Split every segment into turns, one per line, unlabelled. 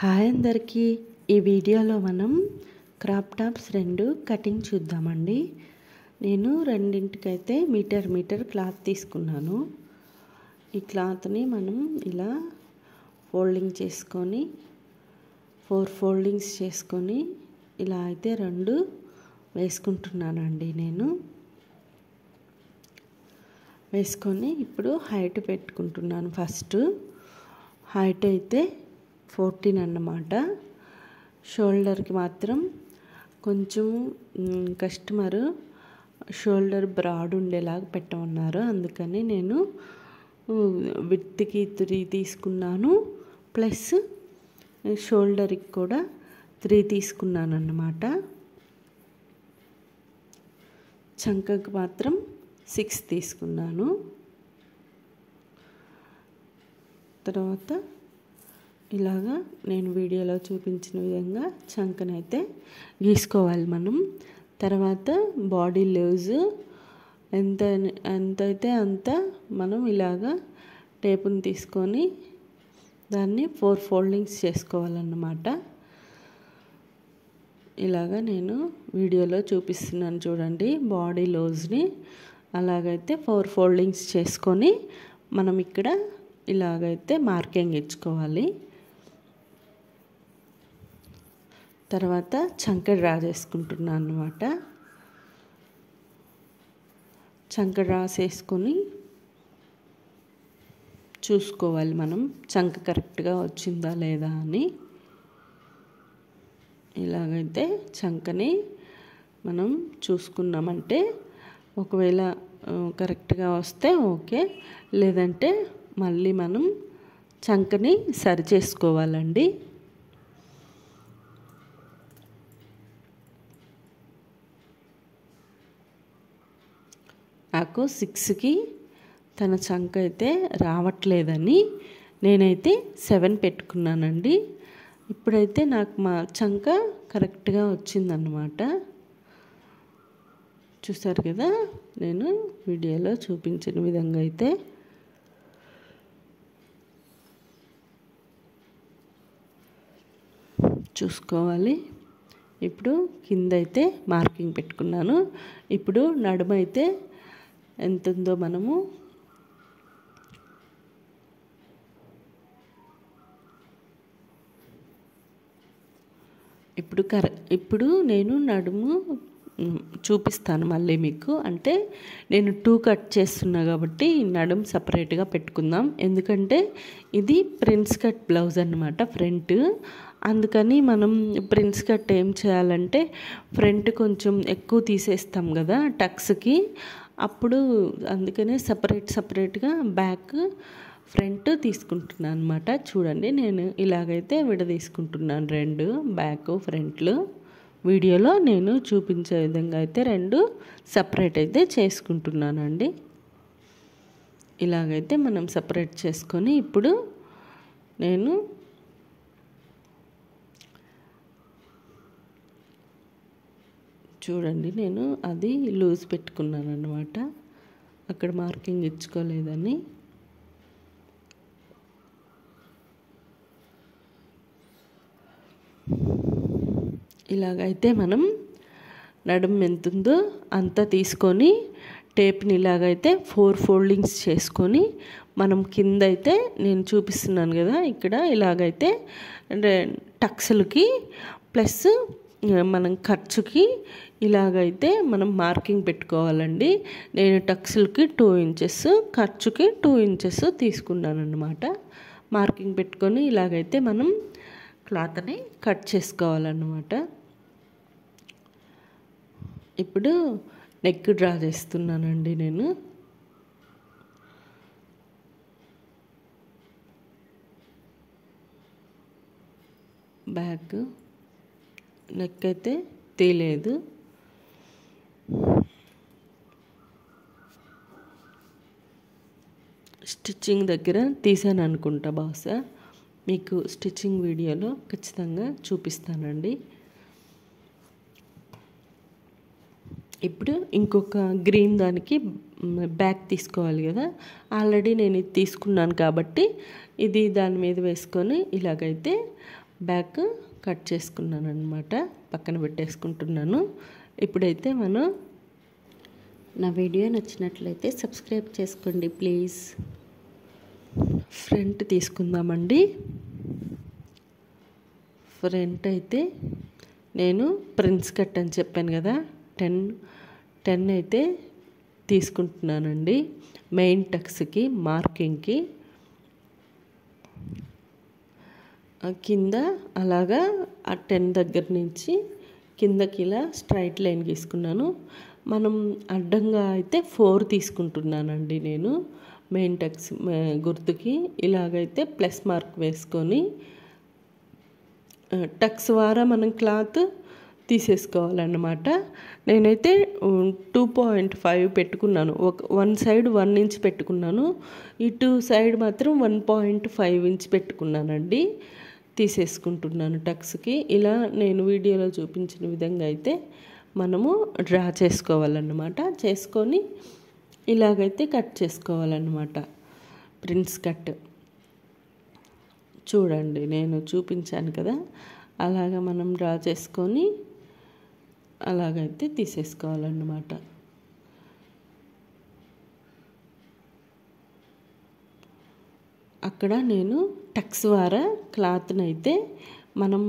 Hi అందరికీ, ఈ వీడియోలో మనం క్రాప్ టాప్స్ 2 కటింగ్ చూద్దామండి. నేను రెండింటికైతే మీటర్ క్లాత్ తీసుకున్నాను. ఈ క్లాత్ని మనం ఇలా ఫోల్డింగ్ చేసుకొని 4 ఫోల్డింగ్స్ చేసుకొని ఇలా అయితే 2 వేసుకుంటున్నానండి. నేను వేసుకొని ఇప్పుడు హైట్ పెట్టుకుంటున్నాను. ఫస్ట్ హైట్ అయితే 14 అన్నమాట. షోల్డర్కి మాత్రం కొంచెం కస్టమర్ షోల్డర్ బ్రాడ్ ఉండేలాగా పెట్టమన్నారు, అందుకని నేను విడ్త్కి 3 తీసుకున్నాను, ప్లస్ షోల్డర్కి కూడా 3 తీసుకున్నాను అన్నమాట. చంకకి మాత్రం 6 తీసుకున్నాను. తర్వాత ఇలాగా నేను వీడియోలో చూపించిన విధంగా చంకనైతే గీసుకోవాలి మనం. తర్వాత బాడీ లూజ్ ఎంతైతే అంత మనం ఇలాగా టేపుని తీసుకొని దాన్ని 4 ఫోల్డింగ్స్ చేసుకోవాలన్నమాట. ఇలాగా నేను వీడియోలో చూపిస్తున్నాను చూడండి. బాడీ లూజ్ని అలాగైతే 4 ఫోల్డింగ్స్ చేసుకొని మనం ఇక్కడ ఇలాగైతే మార్కింగ్ ఇచ్చుకోవాలి. తర్వాత చంక డ్రా చేసుకుంటున్నాను అన్నమాట. చంక డ్రా చేసుకొని చూసుకోవాలి మనం చంక కరెక్ట్గా వచ్చిందా లేదా అని. ఇలాగైతే చంకని మనం చూసుకున్నామంటే ఒకవేళ కరెక్ట్గా వస్తే ఓకే, లేదంటే మళ్ళీ మనం చంకని సరి చేసుకోవాలండి. నాకు 6కి తన చంక అయితే రావట్లేదని నేనైతే 7 పెట్టుకున్నానండి. ఇప్పుడైతే నాకు మా చంక కరెక్ట్గా వచ్చిందన్నమాట. చూసారు కదా, నేను వీడియోలో చూపించిన విధంగా అయితే చూసుకోవాలి. ఇప్పుడు కింద అయితే మార్కింగ్ పెట్టుకున్నాను. ఇప్పుడు నడుము అయితే ఎంత ఉందో మనము ఇప్పుడు నేను నడుము చూపిస్తాను మళ్ళీ మీకు. అంటే నేను 2 కట్ చేస్తున్నా కాబట్టి నడుము సపరేట్గా పెట్టుకుందాం, ఎందుకంటే ఇది ప్రిన్స్ కట్ బ్లౌజ్ అన్నమాట ఫ్రంట్. అందుకని మనం ప్రిన్స్ కట్ ఏం చేయాలంటే ఫ్రంట్ కొంచెం ఎక్కువ తీసేస్తాం కదా టక్స్కి, అప్పుడు అందుకనే సపరేట్గా బ్యాక్ ఫ్రంట్ తీసుకుంటున్నాను అనమాట. చూడండి, నేను ఇలాగైతే విడదీసుకుంటున్నాను 2 బ్యాక్ ఫ్రంట్లు. వీడియోలో నేను చూపించే విధంగా అయితే 2 సపరేట్ అయితే చేసుకుంటున్నానండి. ఇలాగైతే మనం సపరేట్ చేసుకొని ఇప్పుడు నేను చూడండి, నేను అది లూజ్ పెట్టుకున్నాను అన్నమాట, అక్కడ మార్కింగ్ ఇచ్చుకోలేదని. ఇలాగైతే మనం నడుము ఎంత ఉందో అంతా తీసుకొని టేప్ని ఇలాగైతే 4 ఫోల్డింగ్స్ చేసుకొని మనం కింద అయితే నేను చూపిస్తున్నాను కదా, ఇక్కడ ఇలాగైతే టక్స్లకి ప్లస్ మనం ఖర్చుకి ఇలాగైతే మనం మార్కింగ్ పెట్టుకోవాలండి. నేను టక్స్లకి 2 ఇంచెస్, ఖర్చుకి 2 ఇంచెస్ తీసుకున్నాను అన్నమాట. మార్కింగ్ పెట్టుకొని ఇలాగైతే మనం క్లాత్ని కట్ చేసుకోవాలన్నమాట. ఇప్పుడు నెక్ డ్రా చేస్తున్నానండి నేను. బ్యాక్ నెక్ అయితే తీయలేదు. స్టిచ్చింగ్ దగ్గర తీసాను అనుకుంటా బహుశా, మీకు స్టిచ్చింగ్ వీడియోలో ఖచ్చితంగా చూపిస్తానండి. ఇప్పుడు ఇంకొక గ్రీన్ దానికి బ్యాక్ తీసుకోవాలి కదా, ఆల్రెడీ నేను ఇది తీసుకున్నాను కాబట్టి ఇది దాని మీద వేసుకొని ఇలాగైతే బ్యాక్ కట్ చేసుకున్నాను అన్నమాట. పక్కన పెట్టేసుకుంటున్నాను. ఇప్పుడైతే మనం నా వీడియో నచ్చినట్లయితే సబ్స్క్రైబ్ చేసుకోండి ప్లీజ్. ఫ్రంట్ తీసుకుందామండి. ఫ్రంట్ అయితే నేను ప్రిన్స్ కట్ అని చెప్పాను కదా, 10 అయితే తీసుకుంటున్నానండి. మెయిన్ టక్స్కి మార్కింగ్కి కింద అలాగా ఆ 10 దగ్గర నుంచి కిందకి ఇలా స్ట్రైట్ లైన్ గీసుకున్నాను. మనం అడ్డంగా అయితే 4 తీసుకుంటున్నానండి నేను. మెయిన్ టక్స్ గుర్తుకి ఇలాగైతే ప్లస్ మార్క్ వేసుకొని టక్స్ వారా మనం క్లాత్ తీసేసుకోవాలన్నమాట. నేనైతే 2.5 పెట్టుకున్నాను. వన్ సైడ్ 1 ఇంచ్ పెట్టుకున్నాను. ఇటు సైడ్ మాత్రం 1.5 ఇంచ్ పెట్టుకున్నానండి. తీసేసుకుంటున్నాను టక్స్కి. ఇలా నేను వీడియోలో చూపించిన విధంగా అయితే మనము డ్రా చేసుకోవాలన్నమాట. చేసుకొని ఇలాగైతే కట్ చేసుకోవాలన్నమాట. ప్రిన్స్ కట్ చూడండి, నేను చూపించాను కదా, అలాగా మనం డ్రా చేసుకొని అలాగైతే తీసేసుకోవాలన్నమాట. అక్కడ నేను టక్స్ వారా క్లాత్ని అయితే మనం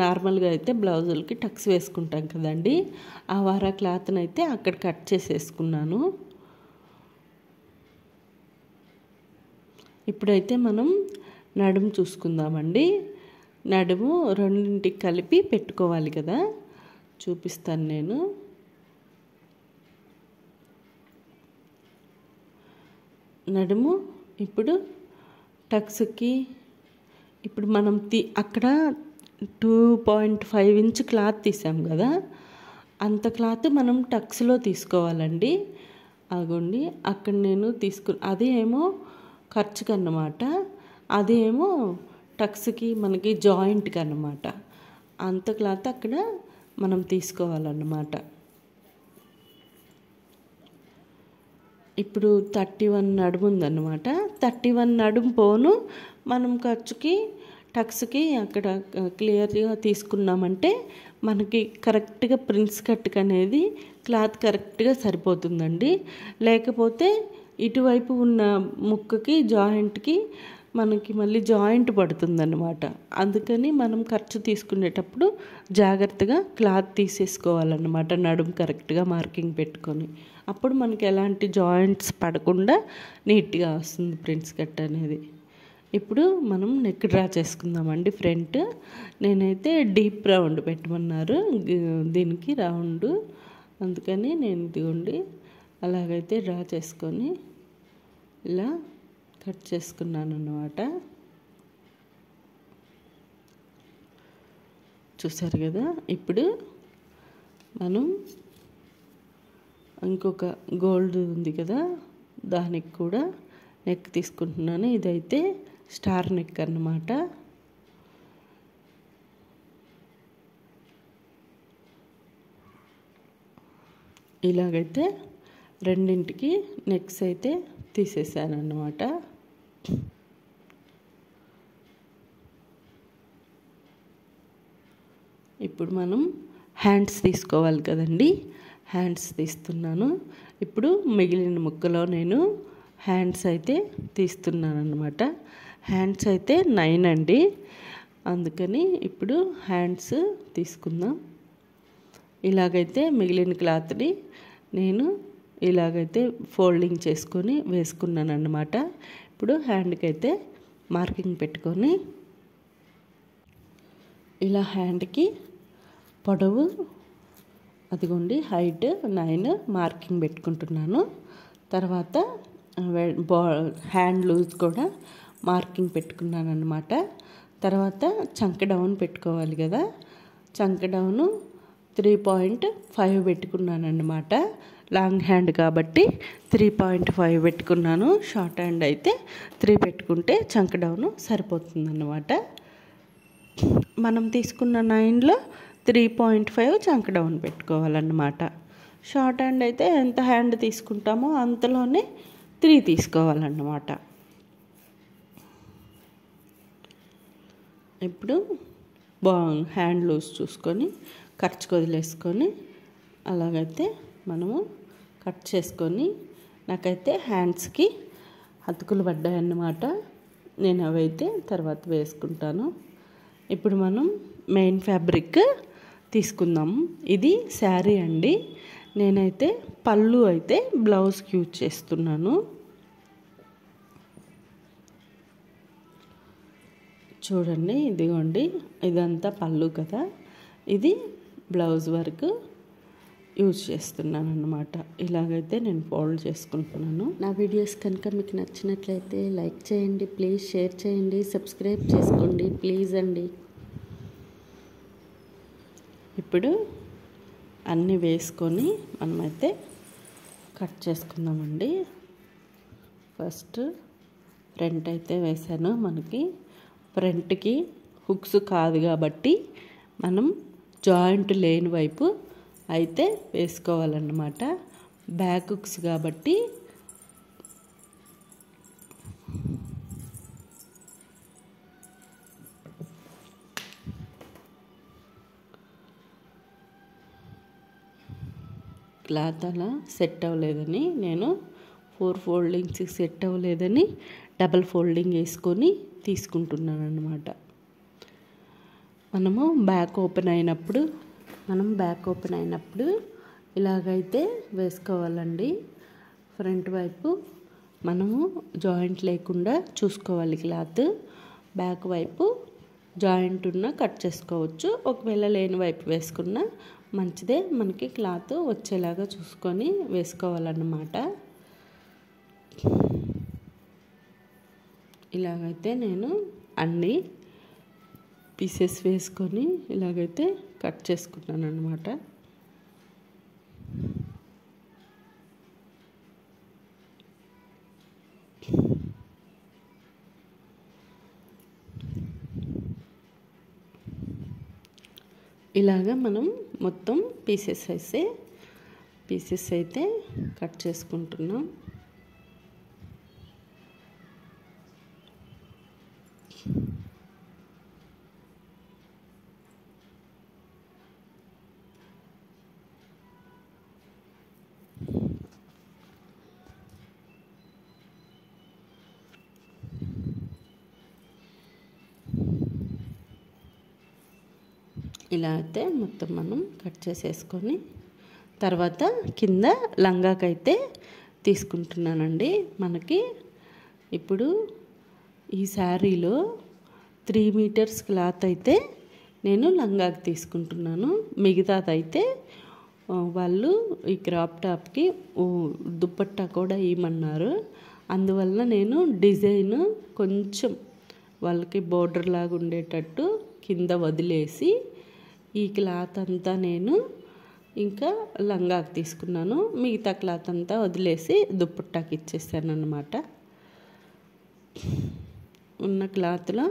నార్మల్గా అయితే బ్లౌజులకి టక్స్ వేసుకుంటాం కదండి, ఆ వారా క్లాత్ని అయితే అక్కడ కట్ చేసేసుకున్నాను. ఇప్పుడైతే మనం నడుము చూసుకుందామండి. నడుము రెండింటికి కలిపి పెట్టుకోవాలి కదా, చూపిస్తాను నేను. నడుము ఇప్పుడు టక్స్కి ఇప్పుడు మనం అక్కడ 2.5 ఇంచ్ క్లాత్ తీసాం కదా, అంత క్లాత్ మనం టక్స్లో తీసుకోవాలండి. అగోండి అక్కడ నేను అదేమో ఖర్చుకి అన్నమాట, అదేమో టక్స్కి మనకి జాయింట్కి అన్నమాట. అంత క్లాత్ అక్కడ మనం తీసుకోవాలన్నమాట. ఇప్పుడు 31 నడుము ఉందన్నమాట. 31 నడుము పోను మనం ఖర్చుకి టక్స్కి అక్కడ క్లియర్గా తీసుకున్నామంటే మనకి కరెక్ట్గా ప్రిన్స్ కట్కి అనేది క్లాత్ కరెక్ట్గా సరిపోతుందండి. లేకపోతే ఇటువైపు ఉన్న ముక్కకి జాయింట్కి మనకి మళ్ళీ జాయింట్ పడుతుందన్నమాట. అందుకని మనం ఖర్చు తీసుకునేటప్పుడు జాగ్రత్తగా క్లాత్ తీసేసుకోవాలన్నమాట, నడుము కరెక్ట్గా మార్కింగ్ పెట్టుకొని. అప్పుడు మనకి ఎలాంటి జాయింట్స్ పడకుండా నీట్గా వస్తుంది ప్రిన్స్ కట్ అనేది. ఇప్పుడు మనం నెక్ డ్రా చేసుకుందామండి. ఫ్రంట్ నేనైతే డీప్ రౌండ్ పెట్టమన్నారు దీనికి రౌండ్, అందుకని నేను ఇదిగోండి అలాగైతే డ్రా చేసుకొని ఇలా కట్ చేసుకున్నాను అన్నమాట. చూసారు కదా. ఇప్పుడు మనం ఇంకొక గోల్డ్ ఉంది కదా, దానికి కూడా నెక్ తీసుకుంటున్నాను. ఇదైతే స్టార్ నెక్ అన్నమాట. ఇలాగైతే రెండింటికి నెక్స్ అయితే తీసేసాను అన్నమాట. ఇప్పుడు మనం హ్యాండ్స్ తీసుకోవాలి కదండి, హ్యాండ్స్ తీస్తున్నాను. ఇప్పుడు మిగిలిన ముక్కలో నేను హ్యాండ్స్ అయితే తీస్తున్నాను అన్నమాట. హ్యాండ్స్ అయితే 9 అండి, అందుకని ఇప్పుడు హ్యాండ్స్ తీసుకుందాం. ఇలాగైతే మిగిలిన క్లాత్ని నేను ఇలాగైతే ఫోల్డింగ్ చేసుకొని వేసుకున్నాను అన్నమాట. ఇప్పుడు హ్యాండ్కి అయితే మార్కింగ్ పెట్టుకొని ఇలా హ్యాండ్కి పొడవు అదిగోండి హైట్ 9 మార్కింగ్ పెట్టుకుంటున్నాను. తర్వాత హ్యాండ్ లూజ్ కూడా మార్కింగ్ పెట్టుకున్నాను అన్నమాట. తర్వాత చంక డౌన్ పెట్టుకోవాలి కదా, చంక డౌను 3.5 పెట్టుకున్నాను అన్నమాట. లాంగ్ హ్యాండ్ కాబట్టి 3.5 పెట్టుకున్నాను. షార్ట్ హ్యాండ్ అయితే 3 పెట్టుకుంటే చంక డౌను సరిపోతుందన్నమాట. మనం తీసుకున్న 9లో 3.5 చంక డౌన్ పెట్టుకోవాలన్నమాట. షార్ట్ హ్యాండ్ అయితే ఎంత హ్యాండ్ తీసుకుంటామో అంతలోనే 3 తీసుకోవాలన్నమాట. ఇప్పుడు హ్యాండ్ లూజ్ చూసుకొని ఖర్చుకు వదిలేసుకొని అలాగైతే మనము కట్ చేసుకొని, నాకైతే హ్యాండ్స్కి అతుకులు పడ్డాయన్నమాట. నేను అవైతే తర్వాత వేసుకుంటాను. ఇప్పుడు మనం మెయిన్ ఫ్యాబ్రిక్ తీసుకుందాం. ఇది శారీ అండి. నేనైతే పళ్ళు అయితే బ్లౌజ్కి యూజ్ చేస్తున్నాను. చూడండి, ఇదిగోండి, ఇదంతా పళ్ళు కదా, ఇది బ్లౌజ్ వర్క్ యూజ్ చేస్తున్నాను అన్నమాట. ఇలాగైతే నేను ఫోల్డ్ చేసుకుంటున్నాను.
నా వీడియోస్ కనుక మీకు నచ్చినట్లయితే లైక్ చేయండి ప్లీజ్, షేర్ చేయండి, సబ్స్క్రైబ్ చేసుకోండి ప్లీజ్ అండి.
ఇప్పుడు అన్నీ వేసుకొని మనమైతే కట్ చేసుకుందామండి. ఫస్ట్ ఫ్రంట్ అయితే వేసాను. మనకి ఫ్రంట్కి హుక్స్ కాదు కాబట్టి మనం జాయింట్ లేని వైపు అయితే వేసుకోవాలన్నమాట. బ్యాక్ హుక్స్ కాబట్టి క్లాత్ అలా సెట్ అవ్వలేదని నేను 4 ఫోల్డింగ్స్ సెట్ అవ్వలేదని డబల్ ఫోల్డింగ్ వేసుకొని తీసుకుంటున్నాను అన్నమాట. మనం బ్యాక్ ఓపెన్ అయినప్పుడు ఇలాగైతే వేసుకోవాలండి. ఫ్రంట్ వైపు మనము జాయింట్ లేకుండా చూసుకోవాలి క్లాత్. బ్యాక్ వైపు జాయింట్ ఉన్న కట్ చేసుకోవచ్చు. ఒకవేళ లేని వైపు వేసుకున్నా మంచిదే. మనకి క్లాత్ వచ్చేలాగా చూసుకొని వేసుకోవాలన్నమాట. ఇలాగైతే నేను అన్ని పీసెస్ వేసుకొని ఇలాగైతే కట్ చేసుకున్నాను అన్నమాట. ఇలాగా మనం మొత్తం పీసెస్ అయితే కట్ చేసుకుంటున్నాం. ఇలా అయితే మొత్తం మనం కట్ చేసేసుకొని తర్వాత కింద లంగాకైతే తీసుకుంటున్నానండి. మనకి ఇప్పుడు ఈ శారీలో 3 మీటర్స్ క్లాత్ అయితే నేను లంగాకి తీసుకుంటున్నాను. మిగతాదైతే వాళ్ళు ఈ క్రాప్ టాప్కి దుపట్టా కూడా ఇవ్వమన్నారు. అందువల్ల నేను డిజైన్ కొంచెం వాళ్ళకి బోర్డర్ లాగా ఉండేటట్టు కింద వదిలేసి ఈ క్లాత్ అంతా నేను ఇంకా లంగాకి తీసుకున్నాను. మిగతా క్లాత్ అంతా వదిలేసి దుపట్టాకి ఇచ్చేసాను అన్నమాట. ఉన్న క్లాత్లో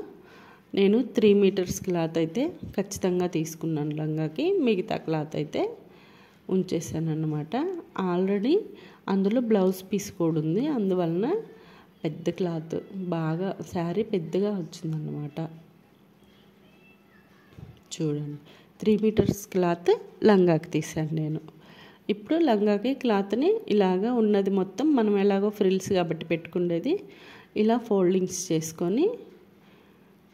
నేను 3 మీటర్స్ క్లాత్ అయితే ఖచ్చితంగా తీసుకున్నాను లంగాకి. మిగతా క్లాత్ అయితే ఉంచేసాను అన్నమాట. ఆల్రెడీ అందులో బ్లౌజ్ పీస్ కూడా ఉంది. అందువలన పెద్ద క్లాత్ బాగా శారీ పెద్దగా వచ్చిందన్నమాట. చూడండి, 3 మీటర్స్ క్లాత్ లంగాకి తీసాను నేను. ఇప్పుడు లంగాకి క్లాత్ని ఇలాగా ఉన్నది మొత్తం మనం ఎలాగో ఫ్రిల్స్ కాబట్టి పెట్టుకునేది ఇలా ఫోల్డింగ్స్ చేసుకొని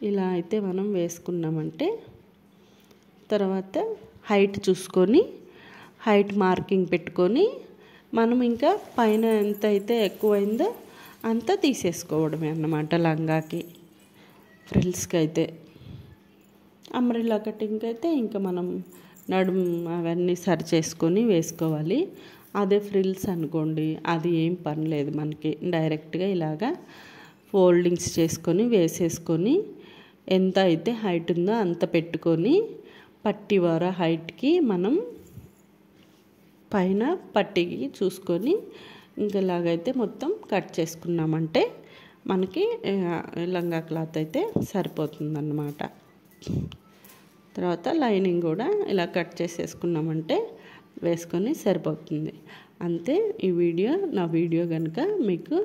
ఇలా అయితే మనం వేసుకున్నామంటే తర్వాత హైట్ చూసుకొని హైట్ మార్కింగ్ పెట్టుకొని మనం ఇంకా పైన ఎంత అయితే ఎక్కువైందో అంతా తీసేసుకోవడమే అన్నమాట. లంగాకి ఫ్రిల్స్కి అయితే అంబ్రెల్లా కటింగ్ అయితే ఇంకా మనం నడుము అవన్నీ సరి చేసుకొని వేసుకోవాలి. అదే ఫ్రిల్స్ అనుకోండి, అది ఏం పని లేదు మనకి. డైరెక్ట్గా ఇలాగా ఫోల్డింగ్స్ చేసుకొని వేసేసుకొని ఎంత అయితే హైట్ ఉందో అంత పెట్టుకొని పట్టి వార హైట్కి మనం పైన పట్టికి చూసుకొని ఇంకా ఇలాగైతే మొత్తం కట్ చేసుకున్నామంటే మనకి లంగా క్లాత్ అయితే సరిపోతుందన్నమాట. తర్వాత లైనింగ్ కూడా ఇలా కట్ చేసేసుకున్నామంటే వేసుకొని సరిపోతుంది. అంతే. నా వీడియో కనుక మీకు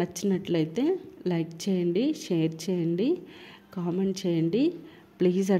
నచ్చినట్లయితే లైక్ చేయండి, షేర్ చేయండి, కామెంట్ చేయండి ప్లీజ్.